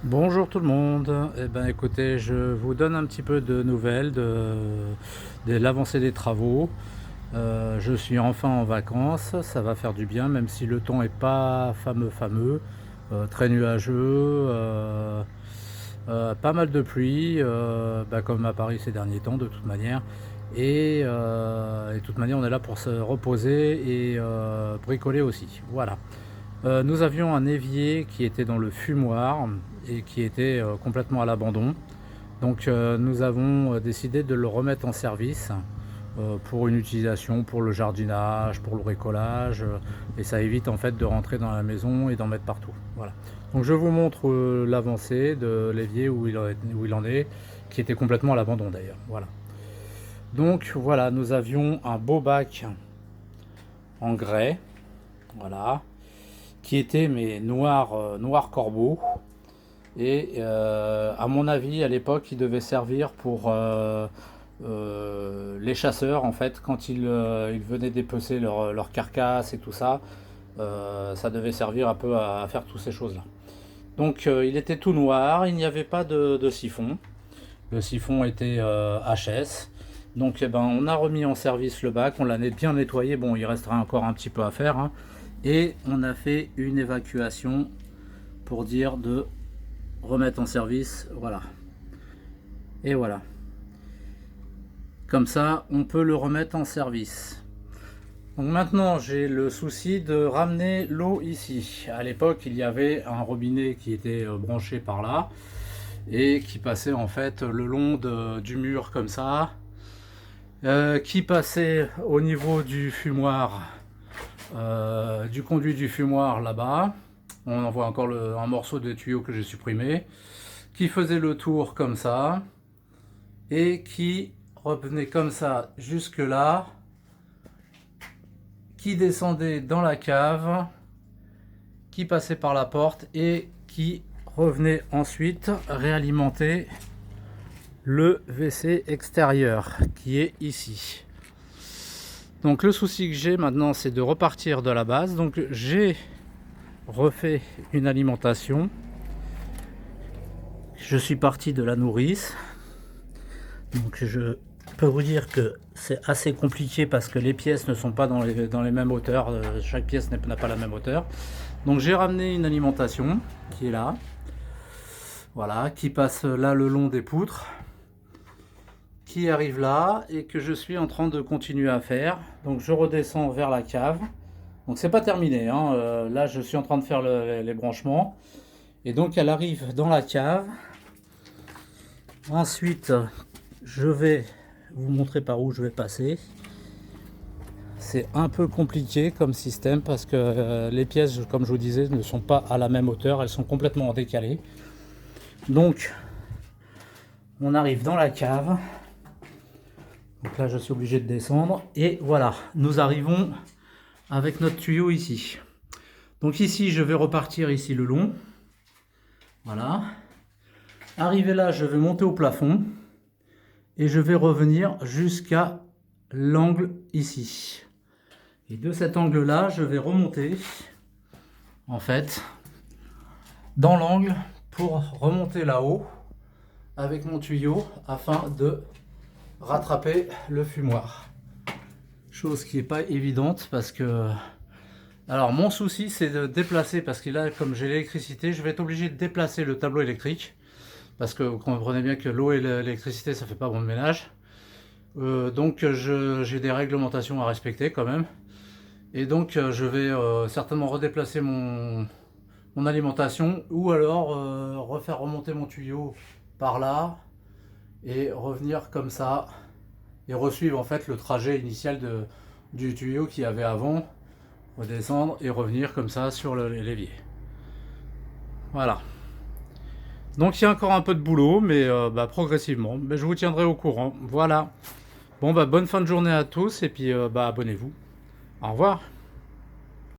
Bonjour tout le monde. Eh ben écoutez, je vous donne un petit peu de nouvelles de l'avancée des travaux. Je suis enfin en vacances, ça va faire du bien, même si le temps est pas fameux, très nuageux, pas mal de pluie, comme à Paris ces derniers temps de toute manière. Et de toute manière, on est là pour se reposer et bricoler aussi. Voilà. Nous avions un évier qui était dans le fumoir et qui était complètement à l'abandon. Donc nous avons décidé de le remettre en service pour une utilisation pour le jardinage, pour le bricolage, et ça évite en fait de rentrer dans la maison et d'en mettre partout. Voilà. Donc je vous montre l'avancée de l'évier où il en est, qui était complètement à l'abandon d'ailleurs. Voilà. Donc voilà, nous avions un beau bac en grès, voilà, qui était mais noir corbeau. Et à mon avis, à l'époque, il devait servir pour les chasseurs, en fait, quand ils venaient dépecer leur carcasse et tout ça. Ça devait servir un peu à faire toutes ces choses-là. Donc il était tout noir, il n'y avait pas de siphon. Le siphon était HS. Donc eh ben, on a remis en service le bac, on l'a bien nettoyé. Bon, il restera encore un petit peu à faire, hein. Et on a fait une évacuation pour dire de remettre en service, voilà. Et voilà. Comme ça, on peut le remettre en service. Donc maintenant, j'ai le souci de ramener l'eau ici. À l'époque, il y avait un robinet qui était branché par là et qui passait en fait le long du mur comme ça, qui passait au niveau du fumoir, du conduit du fumoir là-bas. On en voit encore un morceau de tuyau que j'ai supprimé, qui faisait le tour comme ça et qui revenait comme ça jusque là, qui descendait dans la cave, qui passait par la porte et qui revenait ensuite réalimenter le WC extérieur qui est ici. Donc le souci que j'ai maintenant, c'est de repartir de la base. Donc j'ai refait une alimentation. Je suis parti de la nourrice. Donc je peux vous dire que c'est assez compliqué parce que les pièces ne sont pas dans les mêmes hauteurs. Chaque pièce n'a pas la même hauteur. Donc j'ai ramené une alimentation qui est là. Voilà, qui passe là le long des poutres, qui arrive là et que je suis en train de continuer à faire. Donc je redescends vers la cave. Donc c'est pas terminé, hein. Là je suis en train de faire les branchements. Et donc elle arrive dans la cave. Ensuite, je vais vous montrer par où je vais passer. C'est un peu compliqué comme système parce que les pièces, comme je vous disais, ne sont pas à la même hauteur, elles sont complètement en décalé. Donc, on arrive dans la cave. Donc là, je suis obligé de descendre. Et voilà, nous arrivons avec notre tuyau ici. Donc ici, je vais repartir ici le long. Voilà. Arrivé là, je vais monter au plafond. Et je vais revenir jusqu'à l'angle ici. Et de cet angle-là, je vais remonter, en fait, dans l'angle pour remonter là-haut avec mon tuyau afin de rattraper le fumoir. Chose qui n'est pas évidente parce que... Alors mon souci c'est de déplacer, parce que là comme j'ai l'électricité, je vais être obligé de déplacer le tableau électrique. Parce que vous comprenez bien que l'eau et l'électricité ça fait pas bon ménage. Donc j'ai des réglementations à respecter quand même. Et donc je vais certainement redéplacer mon alimentation ou alors refaire remonter mon tuyau par là et revenir comme ça et resuivre en fait le trajet initial du tuyau qu'il y avait avant, redescendre et revenir comme ça sur l'évier. Voilà. Donc il y a encore un peu de boulot, mais progressivement. Mais je vous tiendrai au courant. Voilà. Bon, bonne fin de journée à tous et puis abonnez-vous. Au revoir.